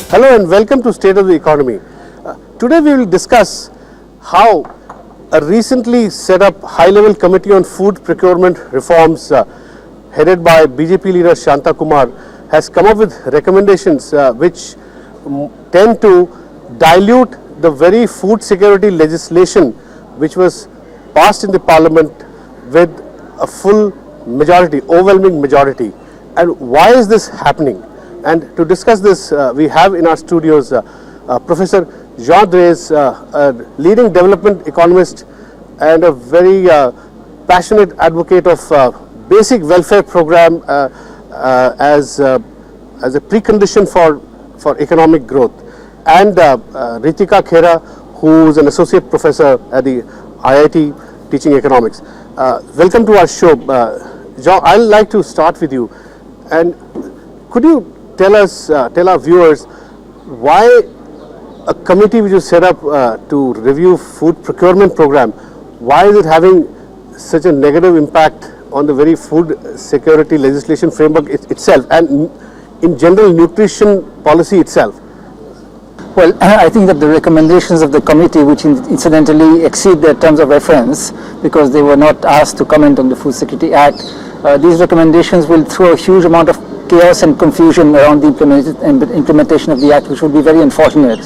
Hello and welcome to State of the Economy. Today we will discuss how a recently set up high-level committee on food procurement reforms headed by BJP leader Shanta Kumar has come up with recommendations which tend to dilute the very food security legislation which was passed in the parliament with a full majority, overwhelming majority. And why is this happening? And to discuss this, we have in our studios Professor Dreze, a leading development economist and a very passionate advocate of basic welfare program as a precondition for economic growth, and Ritika Khera, who is an associate professor at the IIT teaching economics. Welcome to our show. John, I'd like to start with you. And could you tell our viewers why a committee which was set up to review food procurement program, why is it having such a negative impact on the very food security legislation framework itself and in general nutrition policy itself? Well, I think that the recommendations of the committee, which incidentally exceed their terms of reference because they were not asked to comment on the Food Security Act, these recommendations will throw a huge amount of chaos and confusion around the implementation of the Act, which would be very unfortunate.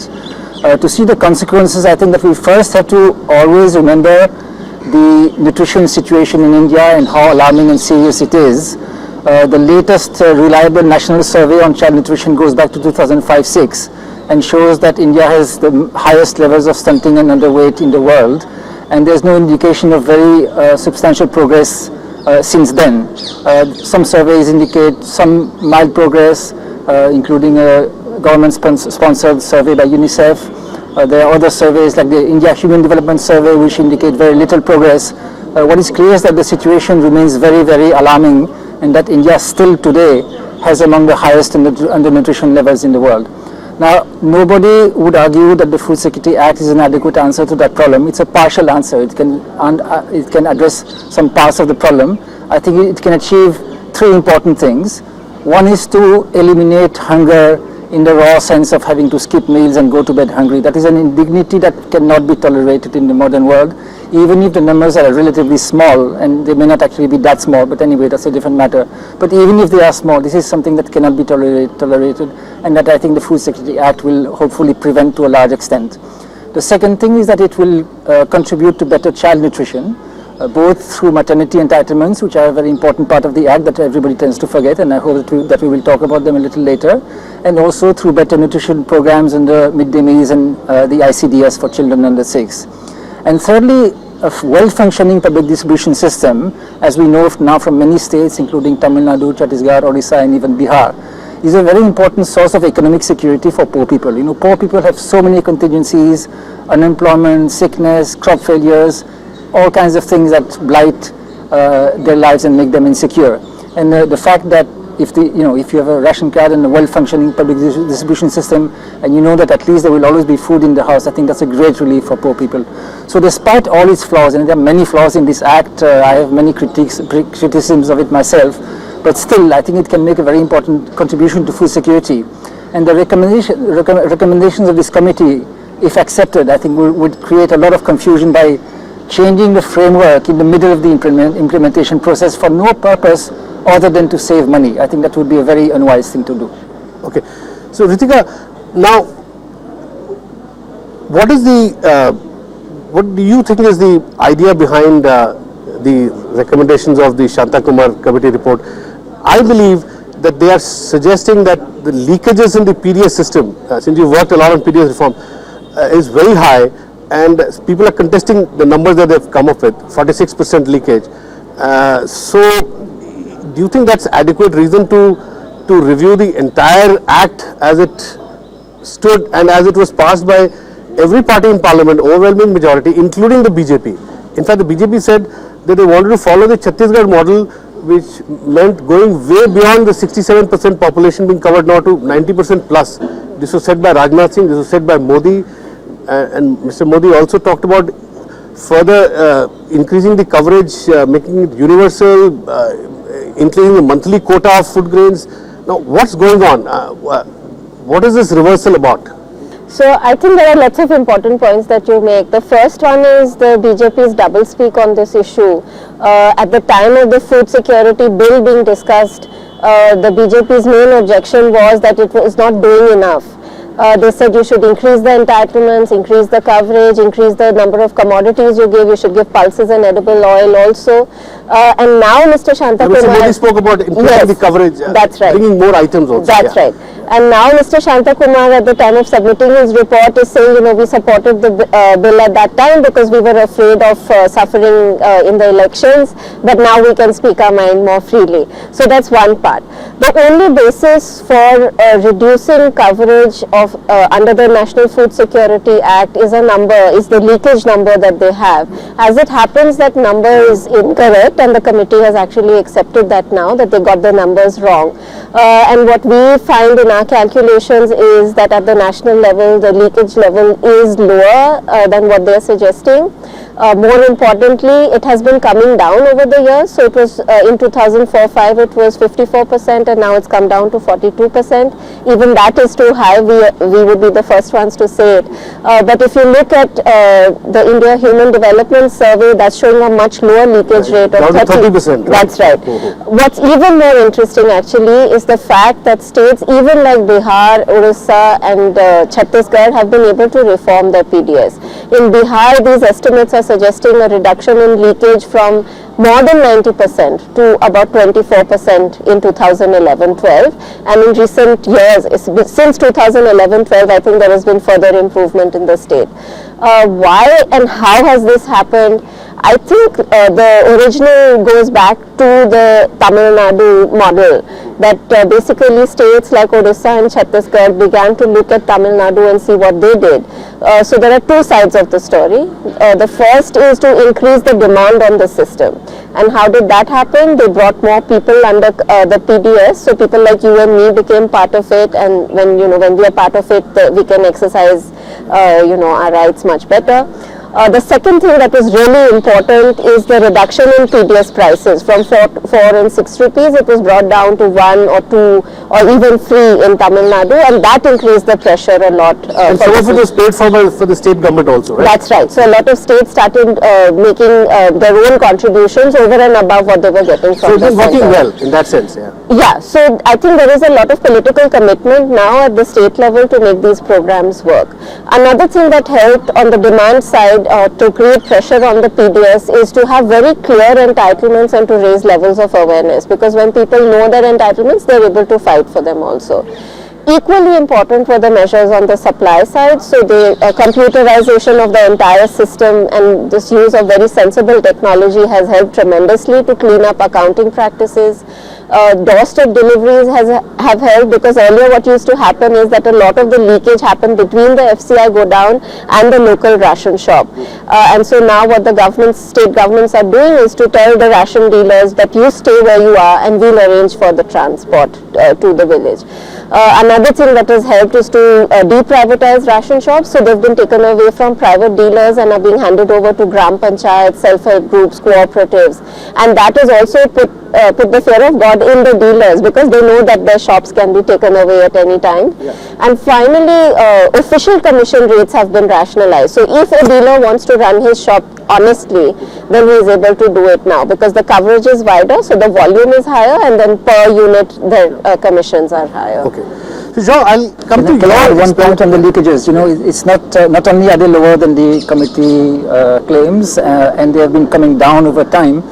To see the consequences, I think that we first have to always remember the nutrition situation in India and how alarming and serious it is. The latest reliable national survey on child nutrition goes back to 2005-06 and shows that India has the highest levels of stunting and underweight in the world, and there's no indication of very substantial progress since then. Some surveys indicate some mild progress, including a government-sponsored survey by UNICEF. There are other surveys like the India Human Development Survey which indicate very little progress. What is clear is that the situation remains very, very alarming, and that India still today has among the highest undernutrition levels in the world. Now, nobody would argue that the Food Security Act is an adequate answer to that problem. It's a partial answer. It can address some parts of the problem. I think it can achieve three important things. One is to eliminate hunger in the raw sense of having to skip meals and go to bed hungry. That is an indignity that cannot be tolerated in the modern world, even if the numbers are relatively small, and they may not actually be that small, but anyway, that's a different matter. But even if they are small, this is something that cannot be tolerated, and that I think the Food Security Act will hopefully prevent to a large extent. The second thing is that it will contribute to better child nutrition, both through maternity entitlements, which are a very important part of the Act that everybody tends to forget, and I hope that we will talk about them a little later, and also through better nutrition programs in the midday meals and the ICDS for children under 6. And thirdly, a well-functioning public distribution system, as we know now from many states, including Tamil Nadu, Chhattisgarh, Odisha, and even Bihar, is a very important source of economic security for poor people. You know, poor people have so many contingencies: unemployment, sickness, crop failures, all kinds of things that blight their lives and make them insecure. And the fact that if you have a ration card and a well-functioning public distribution system, and you know that at least there will always be food in the house, I think that's a great relief for poor people. So despite all its flaws, and there are many flaws in this Act, I have many criticisms of it myself, but still I think it can make a very important contribution to food security. And the recommendations of this committee, if accepted, I think would create a lot of confusion by changing the framework in the middle of the implementation process for no purpose other than to save money. I think that would be a very unwise thing to do. Okay, so Ritika, now what do you think is the idea behind the recommendations of the Shanta Kumar committee report? I believe that they are suggesting that the leakages in the PDS system, since you worked a lot on PDS reform, is very high, and people are contesting the numbers that they've come up with, 46% leakage. So do you think that's adequate reason to review the entire Act as it stood and as it was passed by every party in Parliament, overwhelming majority, including the BJP? In fact, the BJP said that they wanted to follow the Chhattisgarh model, which meant going way beyond the 67% population being covered now to 90% plus. This was said by Rajnath Singh, this was said by Modi, and Mr. Modi also talked about further increasing the coverage, making it universal, increasing the monthly quota of food grains. Now, what's going on? What is this reversal about? So I think there are lots of important points that you make. The first one is the BJP's doublespeak on this issue. At the time of the food security bill being discussed, the BJP's main objection was that it was not doing enough. They said you should increase the entitlements, increase the coverage, increase the number of commodities you give. You should give pulses and edible oil also. And now Mr. Shantakumar... Modi spoke about increasing the coverage, that's right. bringing more items also. That's right. And now Mr. Shantakumar, at the time of submitting his report, is saying, you know, we supported the bill at that time because we were afraid of suffering in the elections, but now we can speak our mind more freely. So that's one part. The only basis for reducing coverage of under the National Food Security Act is a number, is the leakage number that they have. As it happens, that number is incorrect, and the committee has actually accepted that now, that they got the numbers wrong. And what we find in our calculations is that at the national level, the leakage level is lower than what they are suggesting. More importantly, it has been coming down over the years. So it was in 2004-05, it was 54%, and now it's come down to 42%. Even that is too high. We would be the first ones to say it. But if you look at the India Human Development Survey, that's showing a much lower leakage rate of 30%. That's right. What's even more interesting actually is the fact that states even like Bihar, Orissa and Chhattisgarh have been able to reform their PDS. In Bihar, these estimates are suggesting a reduction in leakage from more than 90% to about 24% in 2011-12, and in recent years, since 2011-12, I think there has been further improvement in the state. Why and how has this happened? I think the original goes back to the Tamil Nadu model, that basically states like Odisha and Chhattisgarh began to look at Tamil Nadu and see what they did. So there are two sides of the story. The first is to increase the demand on the system. And how did that happen? They brought more people under the PDS, so people like you and me became part of it, and when we are part of it, we can exercise our rights much better. The second thing that is really important is the reduction in PDS prices. From 4 and 6 rupees, it was brought down to 1 or 2 or even 3 in Tamil Nadu, and that increased the pressure a lot. And some of it was paid for the state government also, right? That's right. So a lot of states started making their own contributions over and above what they were getting from the So it is working center. well in that sense, yeah. Yeah, so I think there is a lot of political commitment now at the state level to make these programs work. Another thing that helped on the demand side to create pressure on the PDS is to have very clear entitlements and to raise levels of awareness, because when people know their entitlements, they're able to fight for them also. Equally important were the measures on the supply side. So the computerization of the entire system and this use of very sensible technology has helped tremendously to clean up accounting practices. Doorstep deliveries have helped, because earlier what used to happen is that a lot of the leakage happened between the FCI go down and the local ration shop. And so now what the state governments are doing is to tell the ration dealers that you stay where you are and we'll arrange for the transport to the village. Another thing that has helped is to deprivatize ration shops. So they've been taken away from private dealers and are being handed over to Gram Panchayat, self-help groups, cooperatives. And that has also put the fear of God in the dealers, because they know that their shops can be taken away at any time. Yeah. And finally, official commission rates have been rationalized. So if a dealer wants to run his shop honestly, then he is able to do it now, because the coverage is wider, so the volume is higher, and then per unit the commissions are higher. Okay. So Jean, I'll come to your one point on the leakages. It's not only are they lower than the committee claims, and they have been coming down over time.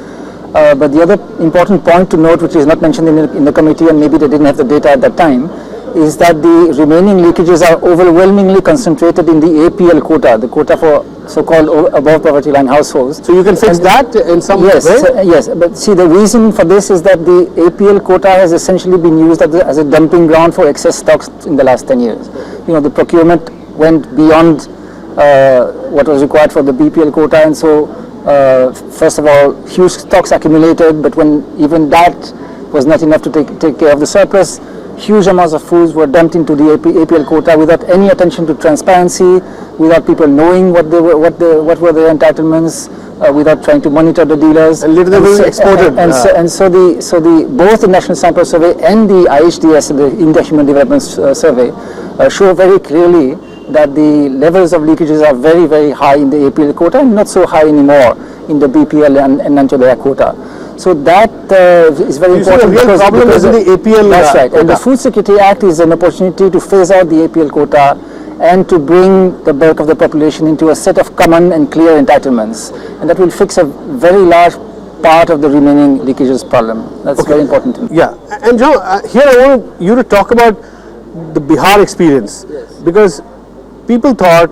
But the other important point to note, which is not mentioned in the committee, and maybe they didn't have the data at that time, is that the remaining leakages are overwhelmingly concentrated in the APL quota, the quota for so-called above poverty line households. So you can fix that in some way? Yes, but see, the reason for this is that the APL quota has essentially been used as a dumping ground for excess stocks in the last 10 years. The procurement went beyond what was required for the BPL quota, and so first of all, huge stocks accumulated, but when even that was not enough to take care of the surplus, huge amounts of foods were dumped into the APL quota without any attention to transparency, without people knowing what were their entitlements, without trying to monitor the dealers. And later they will be exported. So both the National Sample Survey and the IHDS, the India Human Development Survey, show very clearly that the levels of leakages are very, very high in the APL quota and not so high anymore in the BPL and Antyodaya quota. So that is very important. The real problem is in the APL That's right. quota. And the Food Security Act is an opportunity to phase out the APL quota and to bring the bulk of the population into a set of common and clear entitlements. And that will fix a very large part of the remaining leakages problem. That's very important to me. Yeah, and John, here I want you to talk about the Bihar experience, because people thought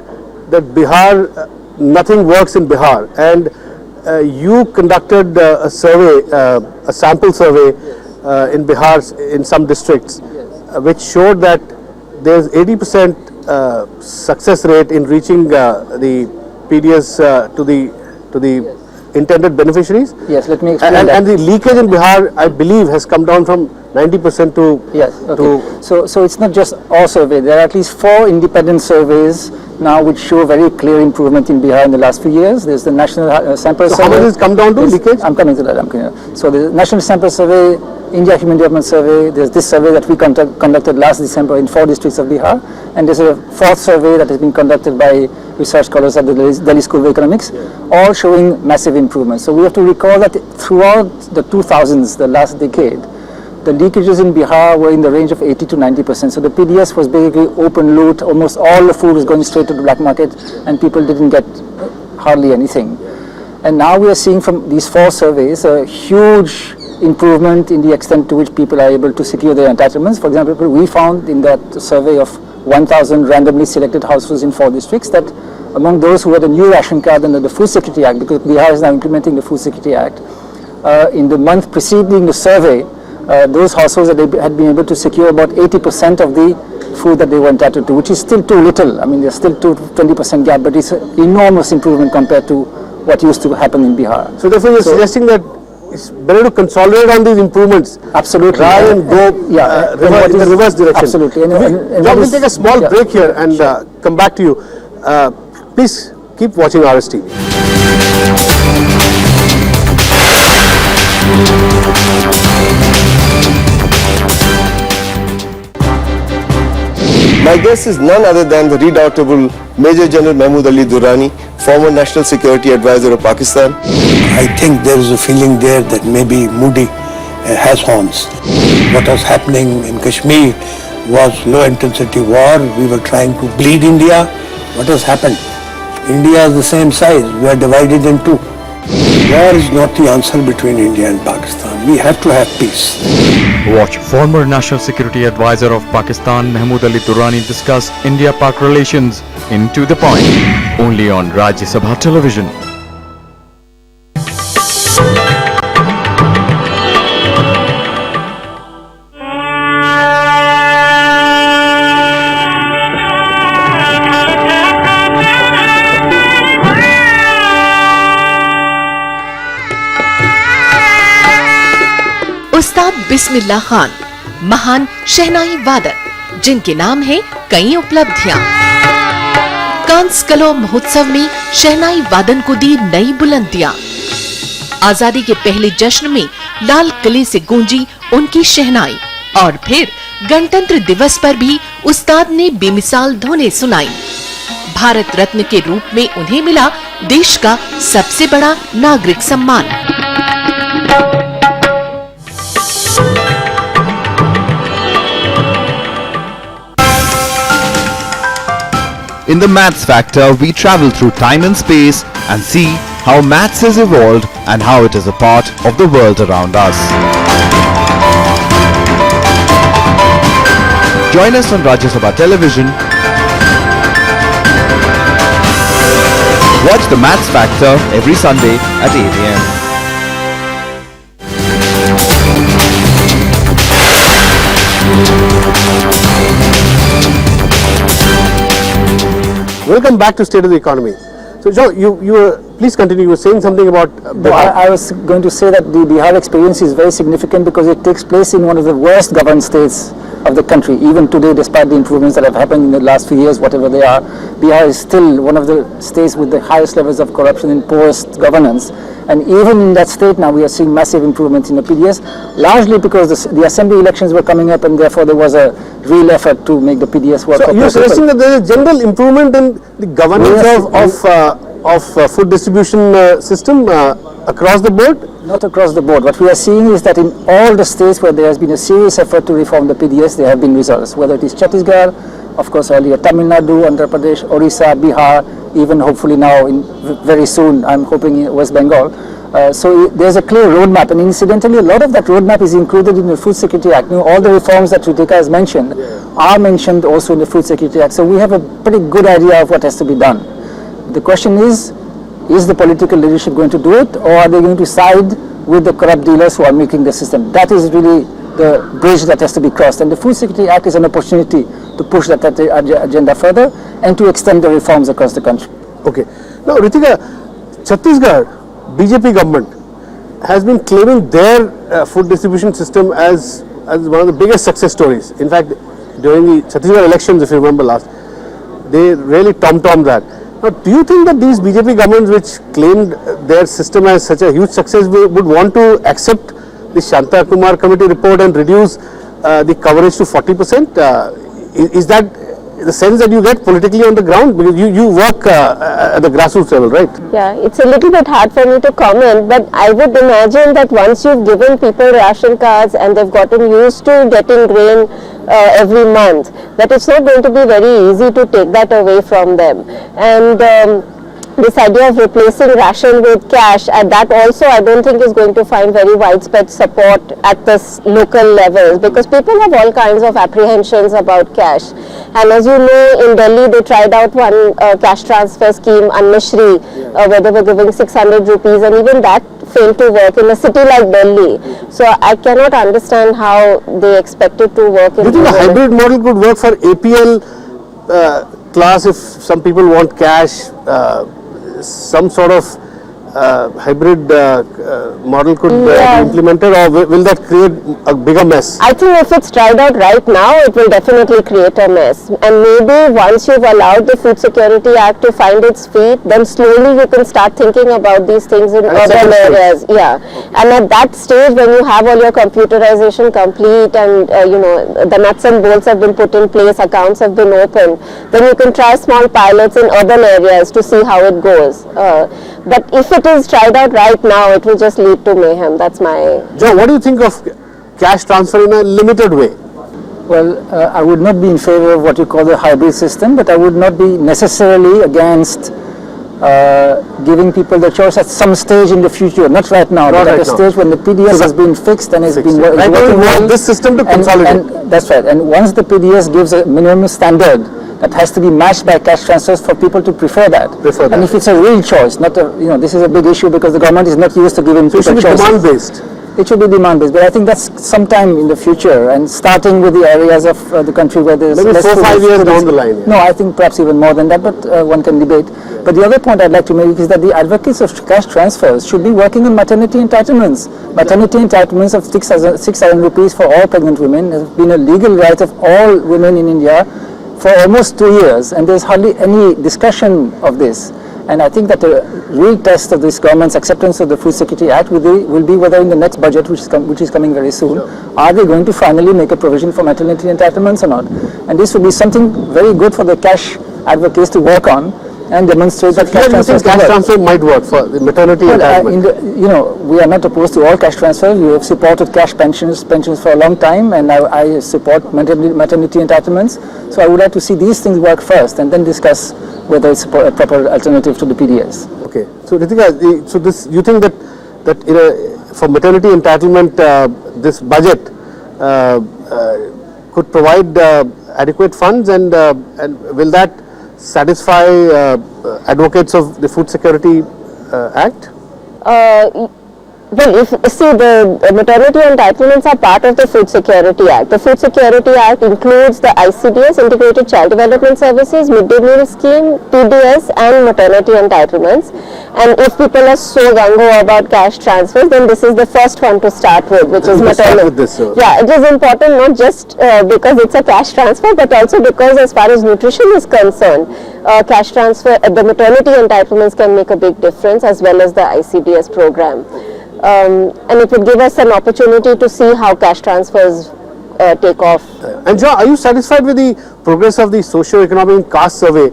that Bihar, nothing works in Bihar, and you conducted a survey, a sample survey in Bihar in some districts, which showed that there's 80% success rate in reaching the PDS to the intended beneficiaries. Yes, let me explain that. And the leakage in Bihar, I believe, has come down from 90% to... Yes, okay. So it's not just our survey. There are at least 4 independent surveys now which show very clear improvement in Bihar in the last few years. There's the National Sample Survey. How much has come down to leakage? I'm coming to that. So the National Sample Survey, India Human Development Survey, there's this survey that we conducted last December in 4 districts of Bihar, and there's a 4th survey that has been conducted by research scholars at the Delhi School of Economics, all showing massive improvement. So we have to recall that throughout the 2000s, the last decade, the leakages in Bihar were in the range of 80 to 90%. So the PDS was basically open loot. Almost all the food was going straight to the black market, and people didn't get hardly anything. And now we are seeing from these 4 surveys a huge improvement in the extent to which people are able to secure their entitlements. For example, we found in that survey of 1,000 randomly selected households in 4 districts that among those who had a new ration card under the Food Security Act, because Bihar is now implementing the Food Security Act, in the month preceding the survey, those households that had been able to secure about 80% of the food that they were entitled to, which is still too little. I mean, there's still 20% gap, but it's an enormous improvement compared to what used to happen in Bihar. So therefore you're suggesting that it's better to consolidate on these improvements. Absolutely. Rather than go in the reverse direction. Absolutely. John, we'll take a small break here and come back to you. Please keep watching RST. My guest is none other than the redoubtable Major General Mahmood Ali Durrani, former National Security Advisor of Pakistan. I think there is a feeling there that maybe Modi has horns. What was happening in Kashmir was low intensity war. We were trying to bleed India. What has happened? India is the same size. We are divided in 2. War is not the answer between India and Pakistan. We have to have peace. Watch former National Security Advisor of Pakistan Mahmood Ali Durrani discuss India-Pak relations in To The Point, only on Rajya Sabha Television. उस्ताद बिस्मिल्लाह खान, महान शहनाई वादक, जिनके नाम है कई उपलब्धियां। कांस कलो महोत्सव में शहनाई वादन को दी नई बुलंदियां। आजादी के पहले जश्न में लाल किले से गूंजी उनकी शहनाई, और फिर गणतंत्र दिवस पर भी उस्ताद ने बेमिसाल धुनें सुनाई। भारत रत्न के रूप में उन्हें मिला देश का सबसे बड़ा नागरिक सम्मान। In the Maths Factor, we travel through time and space and see how maths has evolved and how it is a part of the world around us. Join us on Rajya Sabha Television. Watch the Maths Factor every Sunday at 8 AM. Welcome back to State of the Economy. So, Joe, you were, please continue. You were saying something about Bihar. I was going to say that the Bihar experience is very significant because it takes place in one of the worst governed states of the country. Even today, despite the improvements that have happened in the last few years, whatever they are, Bihar is still one of the states with the highest levels of corruption and poorest governance. And even in that state now, we are seeing massive improvements in the PDS, largely because the assembly elections were coming up, and therefore there was a real effort to make the PDS work. So you're suggesting that there is a general improvement in the governance of food distribution system across the board? Not across the board. What we are seeing is that in all the states where there has been a serious effort to reform the PDS, there have been results. Whether it is Chhattisgarh, of course earlier Tamil Nadu, Andhra Pradesh, Orissa, Bihar, even hopefully now very soon, I'm hoping in West Bengal. So there's a clear roadmap, and incidentally a lot of that roadmap is included in the Food Security Act. All the reforms that Ritika has mentioned are mentioned also in the Food Security Act. So we have a pretty good idea of what has to be done. The question is the political leadership going to do it, or are they going to side with the corrupt dealers who are making the system? That is really the bridge that has to be crossed, and the Food Security Act is an opportunity to push that agenda further and to extend the reforms across the country. Okay. Now, Ritika, Chhattisgarh BJP government has been claiming their food distribution system as one of the biggest success stories. In fact, during the Chhattisgarh elections, if you remember last, they really tom-tommed that. Now, do you think that these BJP governments which claimed their system as such a huge success would want to accept the Shanta Kumar committee report and reduce the coverage to 40%? Is that the sense that you get politically on the ground? Because you work at the grassroots level, right? Yeah, it's a little bit hard for me to comment, but I would imagine that once you've given people ration cards and they've gotten used to getting grain every month, that it's not going to be very easy to take that away from them. And this idea of replacing ration with cash, and that also I don't think is going to find very widespread support at this local levels, because people have all kinds of apprehensions about cash. And as you know, in Delhi they tried out one cash transfer scheme, Annashri, where they were giving 600 rupees, and even that failed to work in a city like Delhi. So I cannot understand how they expect it to work. Do you think a hybrid model could work for APL class if some people want cash? Some sort of hybrid model could be implemented, or will that create a bigger mess? I think if it's tried out right now, it will definitely create a mess. And maybe once you've allowed the Food Security Act to find its feet, then slowly you can start thinking about these things in urban areas. Yeah, and at that stage, when you have all your computerization complete and the nuts and bolts have been put in place, accounts have been opened, then you can try small pilots in urban areas to see how it goes. But if it is tried out right now, it will just lead to mayhem. That's my... Joe, what do you think of cash transfer in a limited way? Well, I would not be in favor of what you call the hybrid system, but I would not be necessarily against giving people the choice at some stage in the future, not right now, but at a stage when the PDS has been fixed and has been working well. This system to consolidate. And that's right. And once the PDS gives a minimum standard, that has to be matched by cash transfers for people to prefer that. And if it's a real choice, not a, this is a big issue because the government is not used to giving people choices. It should be demand-based. It should be demand-based, but I think that's sometime in the future, and starting with the areas of the country where there's maybe 4-5 years down the line. No, I think perhaps even more than that, but one can debate. But the other point I'd like to make is that the advocates of cash transfers should be working on maternity entitlements. Maternity entitlements of 6,000 rupees for all pregnant women has been a legal right of all women in India for almost 2 years, and there's hardly any discussion of this. And I think that the real test of this government's acceptance of the Food Security Act will be whether in the next budget, which is coming very soon, are they going to finally make a provision for maternity entitlements or not? And this would be something very good for the cash advocates to work on and demonstrate that cash transfer might work for the maternity entitlement. We are not opposed to all cash transfers. We have supported cash pensions for a long time, and I support maternity entitlements. So I would like to see these things work first and then discuss whether it's a proper alternative to the PDS. Okay. So Ritika, so this, you think that for maternity entitlement, this budget could provide adequate funds, and will that satisfy advocates of the Food Security Act? Well, if see, the maternity entitlements are part of the Food Security Act. The Food Security Act includes the ICDS, Integrated Child Development Services, Midday Meal Scheme, PDS, and maternity entitlements. And if people are so gung-ho about cash transfers, then this is the first one to start with, which is maternity. Yeah, it is important not just because it's a cash transfer, but also because as far as nutrition is concerned, cash transfer, the maternity entitlements can make a big difference, as well as the ICDS program. And it would give us an opportunity to see how cash transfers take off. And Joe, are you satisfied with the progress of the socio-economic caste survey,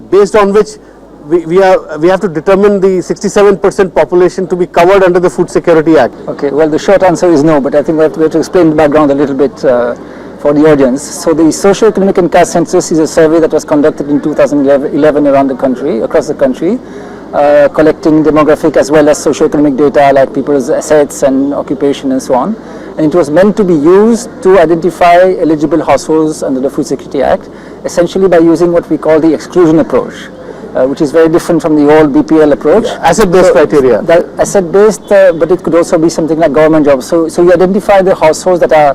based on which we have to determine the 67% population to be covered under the Food Security Act? Okay, well, the short answer is no, but I think we have to explain the background a little bit for the audience. So the socio-economic and caste census is a survey that was conducted in 2011 around the country, across the country, collecting demographic as well as socio-economic data like people's assets and occupation and so on. And it was meant to be used to identify eligible households under the Food Security Act, essentially by using what we call the exclusion approach, which is very different from the old BPL approach. Yeah, asset-based criteria. Asset-based, but it could also be something like government jobs. So you identify the households that are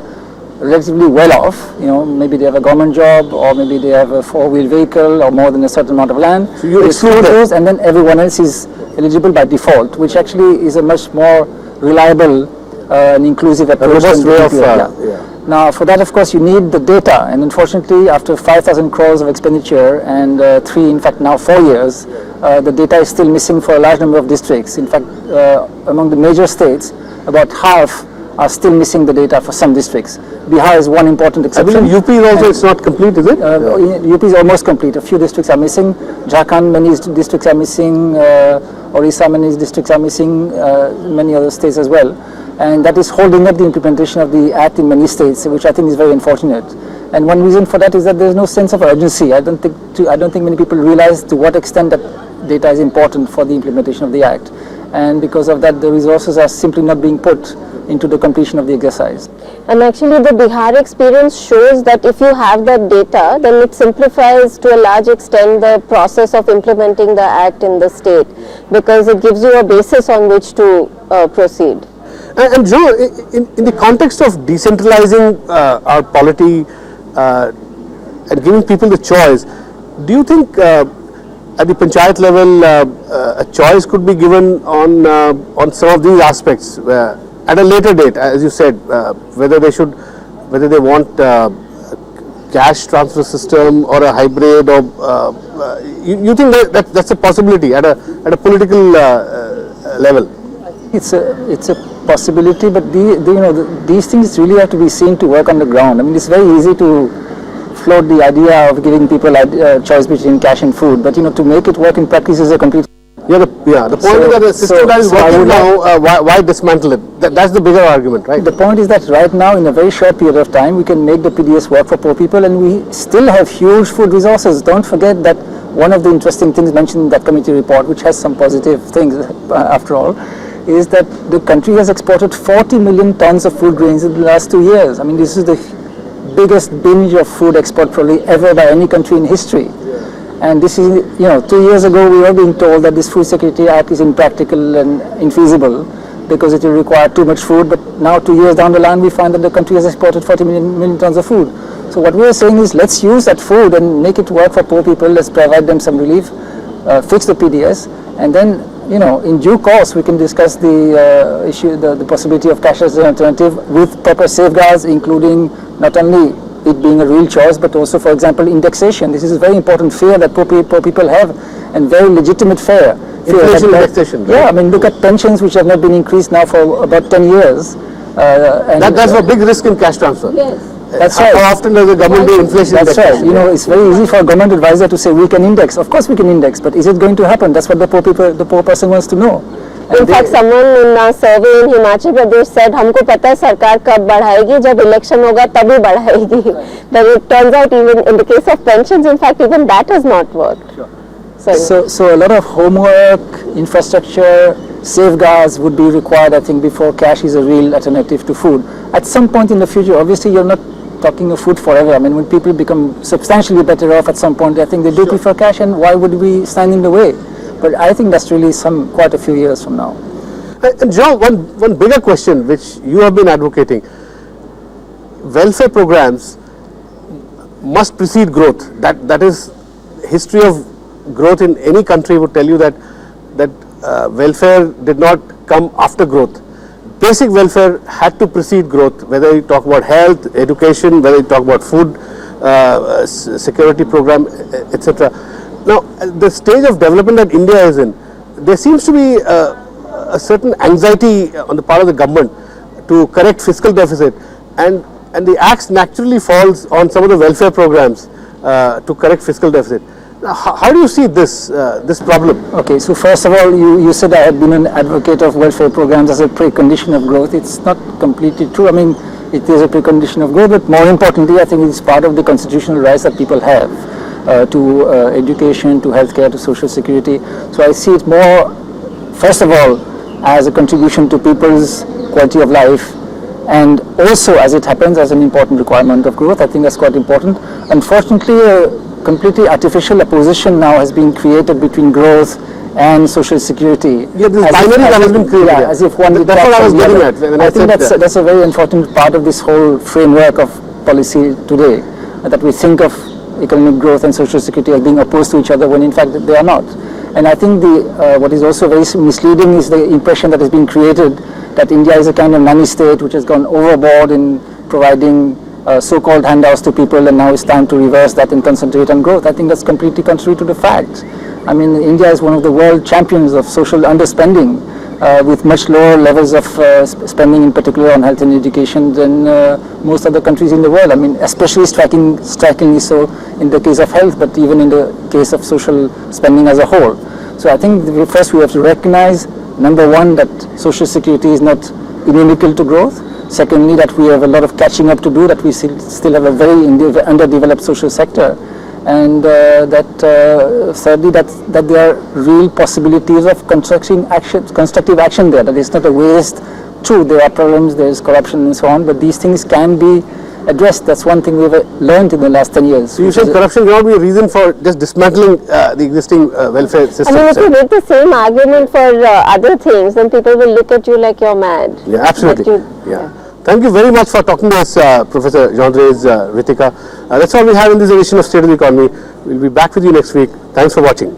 relatively well off, maybe they have a government job, or maybe they have a four-wheel vehicle, or more than a certain amount of land. So you exclude those, and then everyone else is eligible by default, which actually is a much more reliable and inclusive approach. A robust way of, Now, for that, of course, you need the data, and unfortunately, after 5,000 crores of expenditure and 4 years, the data is still missing for a large number of districts. In fact, among the major states, about half are still missing the data for some districts. Bihar is one important exception. I believe UP is also, it's not complete, is it? UP is almost complete. A few districts are missing. Jharkhand, many districts are missing. Orissa, many districts are missing. Many other states as well. And that is holding up the implementation of the Act in many states, which I think is very unfortunate. And one reason for that is that there is no sense of urgency. I don't think many people realize to what extent that data is important for the implementation of the Act. And because of that, the resources are simply not being put into the completion of the exercise. And actually the Bihar experience shows that if you have that data, then it simplifies to a large extent the process of implementing the Act in the state, because it gives you a basis on which to proceed. And Joe, in the context of decentralizing our polity and giving people the choice, do you think at the panchayat level a choice could be given on some of these aspects at a later date, as you said, whether they want cash transfer system or a hybrid, or you think that's a possibility at a political level? It's a possibility, but these things really have to be seen to work on the ground. I mean, it's very easy to float the idea of giving people a choice between cash and food, but to make it work in practice is a complete. The point is that the system that is working now, why dismantle it? That's the bigger argument, right? The point is that right now, in a very short period of time, we can make the PDS work for poor people, and we still have huge food resources. Don't forget that one of the interesting things mentioned in that committee report, which has some positive things after all, is that the country has exported 40 million tons of food grains in the last 2 years. I mean, this is the biggest binge of food export probably ever by any country in history. And this is, 2 years ago we were being told that this Food Security Act is impractical and infeasible because it will require too much food, but now 2 years down the line we find that the country has exported 40 million tons of food. So what we are saying is, let's use that food and make it work for poor people, let's provide them some relief, fix the PDS, and then in due course we can discuss the issue, the possibility of cash as an alternative with proper safeguards, including not only it being a real choice, but also, for example, indexation. This is a very important fear that poor people have, and very legitimate fear. Inflation indexation. Right? Yeah, I mean, look at pensions which have not been increased now for about 10 years. That's a big risk in cash transfer. Yes. That's right. How often does the government do inflation indexation? That's right. It's very easy for a government advisor to say we can index. Of course we can index, but is it going to happen? That's what the poor person wants to know. In fact, someone in a survey in Himachal Pradesh said, हमको पता है सरकार कब बढ़ाएगी, जब election होगा तभी बढ़ाएगी. But it turns out even in the case of pensions, in fact, even that has not worked. Sure. So a lot of homework, infrastructure, safeguards would be required, I think, before cash is a real alternative to food. At some point in the future, obviously you're not talking of food forever. I mean, when people become substantially better off at some point, I think they do prefer cash, and why would we stand in the way? But I think that's really quite a few years from now. And John, one bigger question which you have been advocating, welfare programs must precede growth. That is, history of growth in any country would tell you that welfare did not come after growth. Basic welfare had to precede growth, whether you talk about health, education, whether you talk about food, security program, etc. Now, the stage of development that India is in, there seems to be a certain anxiety on the part of the government to correct fiscal deficit, and the axe naturally falls on some of the welfare programs to correct fiscal deficit. Now, how do you see this problem? Okay, so first of all, you said I had been an advocate of welfare programs as a precondition of growth. It's not completely true. I mean, it is a precondition of growth, but more importantly, I think it's part of the constitutional rights that people have to education, to healthcare, to social security. So I see it more, first of all, as a contribution to people's quality of life, and also, as it happens, as an important requirement of growth. I think that's quite important. Unfortunately, a completely artificial opposition now has been created between growth and social security. Yeah, this binary that has been created. Yeah, as if one that's what I was getting at. When I think that's a very important part of this whole framework of policy today, that we think of economic growth and social security as being opposed to each other when in fact they are not. And I think what is also very misleading is the impression that has been created that India is a kind of nanny state which has gone overboard in providing so-called handouts to people, and now it's time to reverse that and concentrate on growth. I think that's completely contrary to the facts. I mean, India is one of the world champions of social underspending, with much lower levels of spending, in particular on health and education, than most other countries in the world. I mean, especially strikingly so in the case of health, but even in the case of social spending as a whole. So I think first we have to recognize, number one, that social security is not inimical to growth. Secondly, that we have a lot of catching up to do, that we still have a very underdeveloped social sector. And thirdly, that there are real possibilities of constructive action there, that it's not a waste. True, there are problems, there is corruption and so on, but these things can be addressed. That's one thing we've learned in the last 10 years. So you say corruption cannot be a reason for just dismantling the existing welfare system? I mean, if you make the same argument for other things, then people will look at you like you're mad. Yeah, absolutely. Thank you very much for talking to us, Professor Dreze, Ritika. That's all we have in this edition of State of the Economy. We'll be back with you next week. Thanks for watching.